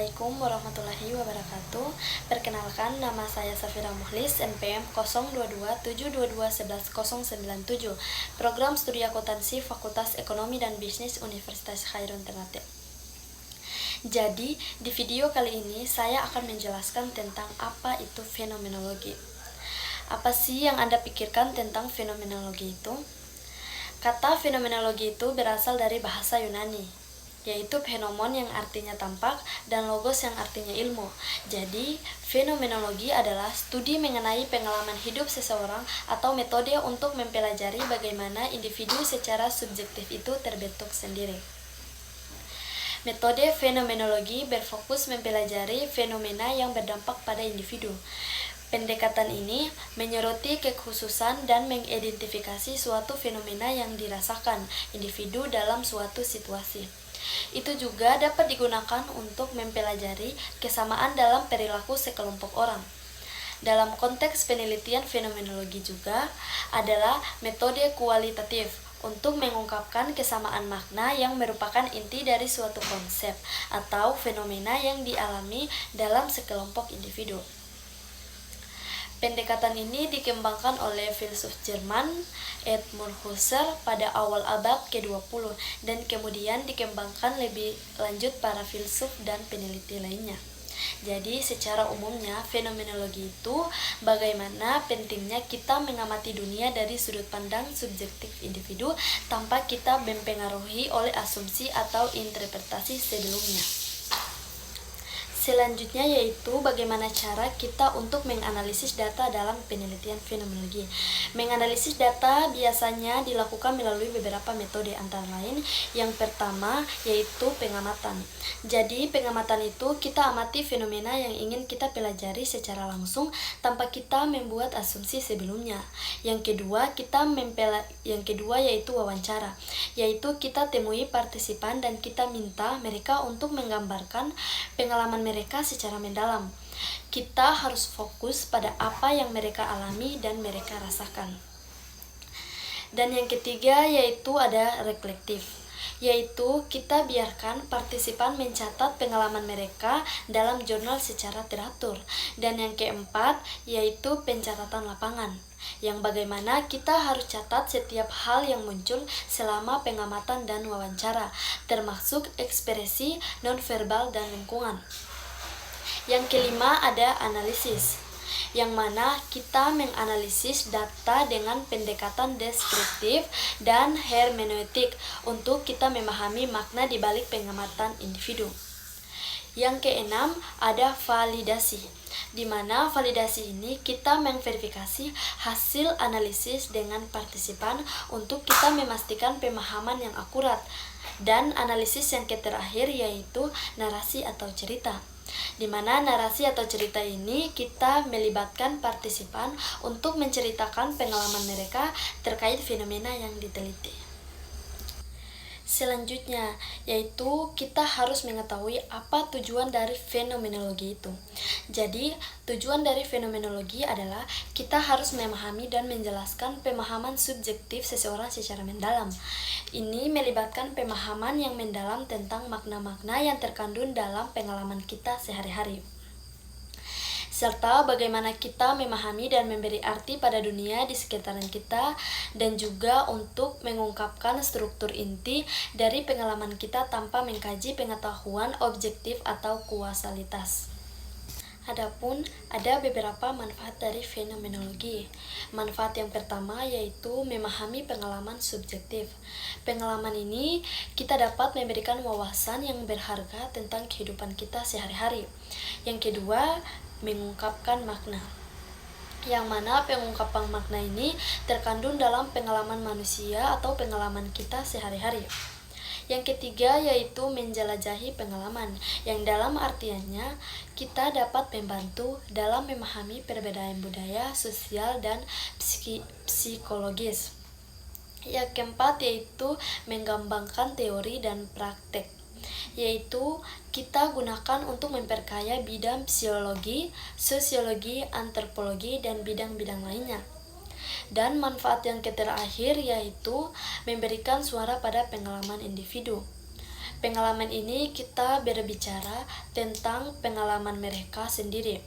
Assalamualaikum warahmatullahi wabarakatuh. Perkenalkan, nama saya Safira Muhlis, NPM 0227221197, Program Studi Akuntansi Fakultas Ekonomi dan Bisnis Universitas Khairun Ternate. Jadi, di video kali ini saya akan menjelaskan tentang apa itu fenomenologi. Apa sih yang Anda pikirkan tentang fenomenologi itu? Kata fenomenologi itu berasal dari bahasa Yunani, yaitu fenomon yang artinya tampak dan logos yang artinya ilmu. Jadi, fenomenologi adalah studi mengenai pengalaman hidup seseorang atau metode untuk mempelajari bagaimana individu secara subjektif itu terbentuk sendiri. Metode fenomenologi berfokus mempelajari fenomena yang berdampak pada individu. Pendekatan ini menyoroti kekhususan dan mengidentifikasi suatu fenomena yang dirasakan individu dalam suatu situasi. Itu juga dapat digunakan untuk mempelajari kesamaan dalam perilaku sekelompok orang. Dalam konteks penelitian fenomenologi juga adalah metode kualitatif untuk mengungkapkan kesamaan makna yang merupakan inti dari suatu konsep atau fenomena yang dialami dalam sekelompok individu. Pendekatan ini dikembangkan oleh filsuf Jerman Edmund Husserl pada awal abad ke-20 dan kemudian dikembangkan lebih lanjut para filsuf dan peneliti lainnya. Jadi secara umumnya fenomenologi itu bagaimana pentingnya kita mengamati dunia dari sudut pandang subjektif individu tanpa kita mempengaruhi oleh asumsi atau interpretasi sebelumnya. Selanjutnya yaitu bagaimana cara kita untuk menganalisis data dalam penelitian fenomenologi. Menganalisis data biasanya dilakukan melalui beberapa metode, antara lain yang pertama yaitu pengamatan. Jadi pengamatan itu kita amati fenomena yang ingin kita pelajari secara langsung tanpa kita membuat asumsi sebelumnya. Yang kedua yaitu wawancara, yaitu kita temui partisipan dan kita minta mereka untuk menggambarkan pengalaman mereka secara mendalam. Kita harus fokus pada apa yang mereka alami dan mereka rasakan. Dan yang ketiga yaitu ada reflektif, yaitu kita biarkan partisipan mencatat pengalaman mereka dalam jurnal secara teratur. Dan yang keempat yaitu pencatatan lapangan, yang bagaimana kita harus catat setiap hal yang muncul selama pengamatan dan wawancara, termasuk ekspresi nonverbal dan lingkungan. Yang kelima ada analisis, yang mana kita menganalisis data dengan pendekatan deskriptif dan hermeneutik untuk kita memahami makna di balik pengamatan individu. Yang keenam ada validasi, di mana validasi ini kita memverifikasi hasil analisis dengan partisipan untuk kita memastikan pemahaman yang akurat. Dan analisis yang terakhir yaitu narasi atau cerita, di mana narasi atau cerita ini kita melibatkan partisipan untuk menceritakan pengalaman mereka terkait fenomena yang diteliti. Selanjutnya, yaitu kita harus mengetahui apa tujuan dari fenomenologi itu. Jadi, tujuan dari fenomenologi adalah kita harus memahami dan menjelaskan pemahaman subjektif seseorang secara mendalam. Ini melibatkan pemahaman yang mendalam tentang makna-makna yang terkandung dalam pengalaman kita sehari-hari, serta bagaimana kita memahami dan memberi arti pada dunia di sekitaran kita, dan juga untuk mengungkapkan struktur inti dari pengalaman kita tanpa mengkaji pengetahuan objektif atau kausalitas. Adapun ada beberapa manfaat dari fenomenologi. Manfaat yang pertama yaitu memahami pengalaman subjektif. Pengalaman ini kita dapat memberikan wawasan yang berharga tentang kehidupan kita sehari-hari. Yang kedua, mengungkapkan makna, yang mana pengungkapan makna ini terkandung dalam pengalaman manusia atau pengalaman kita sehari-hari. Yang ketiga yaitu menjelajahi pengalaman, yang dalam artiannya kita dapat membantu dalam memahami perbedaan budaya, sosial, dan psikologis. Yang keempat yaitu mengembangkan teori dan praktek, yaitu kita gunakan untuk memperkaya bidang psikologi, sosiologi, antropologi, dan bidang-bidang lainnya. Dan manfaat yang terakhir yaitu memberikan suara pada pengalaman individu. Pengalaman ini kita berbicara tentang pengalaman mereka sendiri,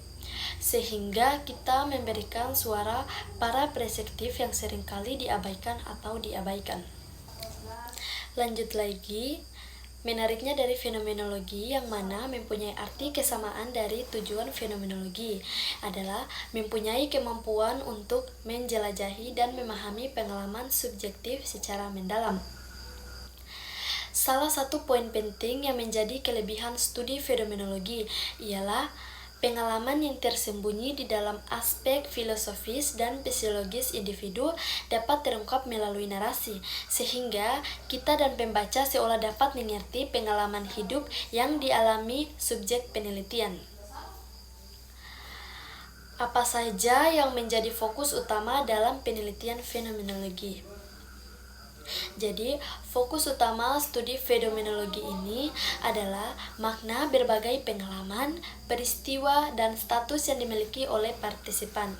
sehingga kita memberikan suara para perspektif yang seringkali diabaikan atau diabaikan. Lanjut lagi, menariknya dari fenomenologi yang mana mempunyai arti kesamaan dari tujuan fenomenologi adalah mempunyai kemampuan untuk menjelajahi dan memahami pengalaman subjektif secara mendalam. Salah satu poin penting yang menjadi kelebihan studi fenomenologi ialah pengalaman yang tersembunyi di dalam aspek filosofis dan psikologis individu dapat terungkap melalui narasi, sehingga kita dan pembaca seolah dapat mengerti pengalaman hidup yang dialami subjek penelitian. Apa saja yang menjadi fokus utama dalam penelitian fenomenologi? Jadi, fokus utama studi fenomenologi ini adalah makna berbagai pengalaman, peristiwa, dan status yang dimiliki oleh partisipan.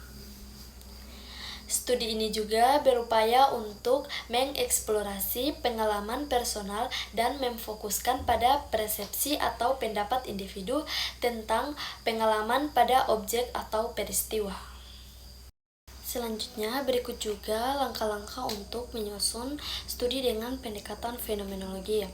Studi ini juga berupaya untuk mengeksplorasi pengalaman personal dan memfokuskan pada persepsi atau pendapat individu tentang pengalaman pada objek atau peristiwa. Selanjutnya, berikut juga langkah-langkah untuk menyusun studi dengan pendekatan fenomenologi.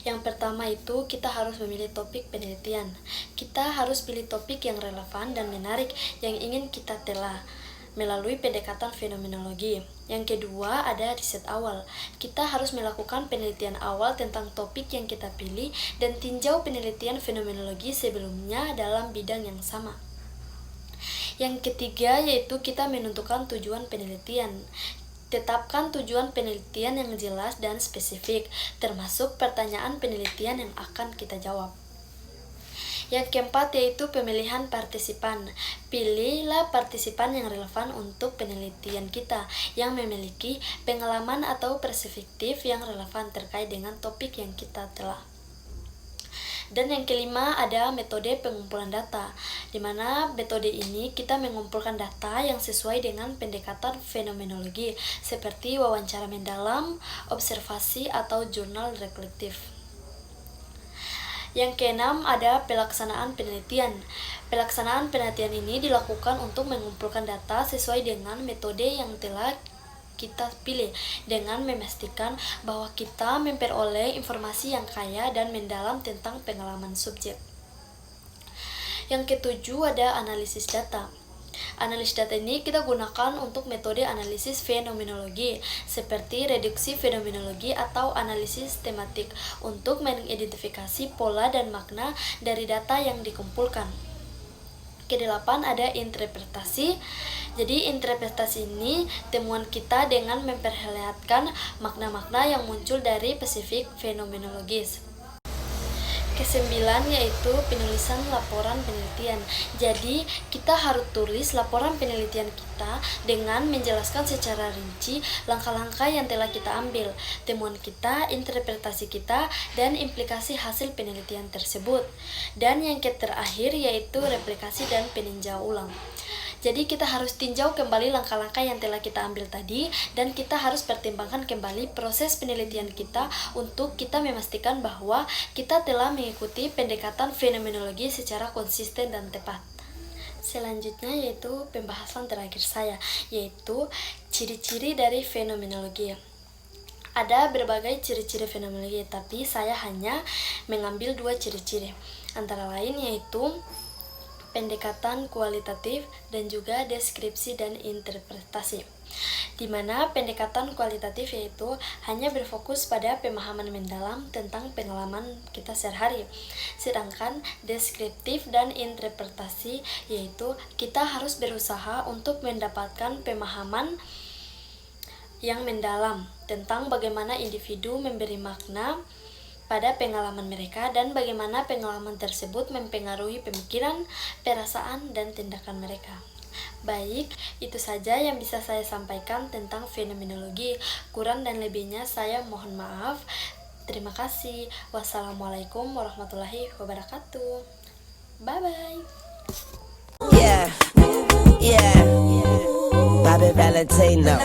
Yang pertama itu, kita harus memilih topik penelitian. Kita harus pilih topik yang relevan dan menarik yang ingin kita telah melalui pendekatan fenomenologi. Yang kedua, ada riset awal. Kita harus melakukan penelitian awal tentang topik yang kita pilih dan tinjau penelitian fenomenologi sebelumnya dalam bidang yang sama. Yang ketiga yaitu kita menentukan tujuan penelitian. Tetapkan tujuan penelitian yang jelas dan spesifik, termasuk pertanyaan penelitian yang akan kita jawab. Yang keempat yaitu pemilihan partisipan. Pilihlah partisipan yang relevan untuk penelitian kita, yang memiliki pengalaman atau perspektif yang relevan terkait dengan topik yang kita telah. Dan yang kelima ada metode pengumpulan data, di mana metode ini kita mengumpulkan data yang sesuai dengan pendekatan fenomenologi, seperti wawancara mendalam, observasi, atau jurnal reflektif. Yang keenam ada pelaksanaan penelitian. Pelaksanaan penelitian ini dilakukan untuk mengumpulkan data sesuai dengan metode yang telah kita pilih, dengan memastikan bahwa kita memperoleh informasi yang kaya dan mendalam tentang pengalaman subjek. Yang ketujuh ada analisis data. Analisis data ini kita gunakan untuk metode analisis fenomenologi seperti reduksi fenomenologi atau analisis tematik untuk mengidentifikasi pola dan makna dari data yang dikumpulkan. Kedelapan ada interpretasi. Jadi interpretasi ini temuan kita dengan memperlihatkan makna-makna yang muncul dari spesifik fenomenologis. Kesembilan yaitu penulisan laporan penelitian. Jadi kita harus tulis laporan penelitian kita dengan menjelaskan secara rinci langkah-langkah yang telah kita ambil, temuan kita, interpretasi kita, dan implikasi hasil penelitian tersebut. Dan yang terakhir yaitu replikasi dan peninjau ulang. Jadi kita harus tinjau kembali langkah-langkah yang telah kita ambil tadi, dan kita harus pertimbangkan kembali proses penelitian kita untuk kita memastikan bahwa kita telah mengikuti pendekatan fenomenologi secara konsisten dan tepat. Selanjutnya yaitu pembahasan terakhir saya, yaitu ciri-ciri dari fenomenologi. Ada berbagai ciri-ciri fenomenologi, tapi saya hanya mengambil 2 ciri-ciri. Antara lain yaitu pendekatan kualitatif dan juga deskripsi dan interpretasi. Di mana pendekatan kualitatif yaitu hanya berfokus pada pemahaman mendalam tentang pengalaman kita sehari-hari. Sedangkan deskriptif dan interpretasi yaitu kita harus berusaha untuk mendapatkan pemahaman yang mendalam tentang bagaimana individu memberi makna pada pengalaman mereka dan bagaimana pengalaman tersebut mempengaruhi pemikiran, perasaan, dan tindakan mereka. Baik, itu saja yang bisa saya sampaikan tentang fenomenologi. Kurang dan lebihnya saya mohon maaf. Terima kasih. Wassalamualaikum warahmatullahi wabarakatuh. Bye-bye. Yeah, Bobby Valentino.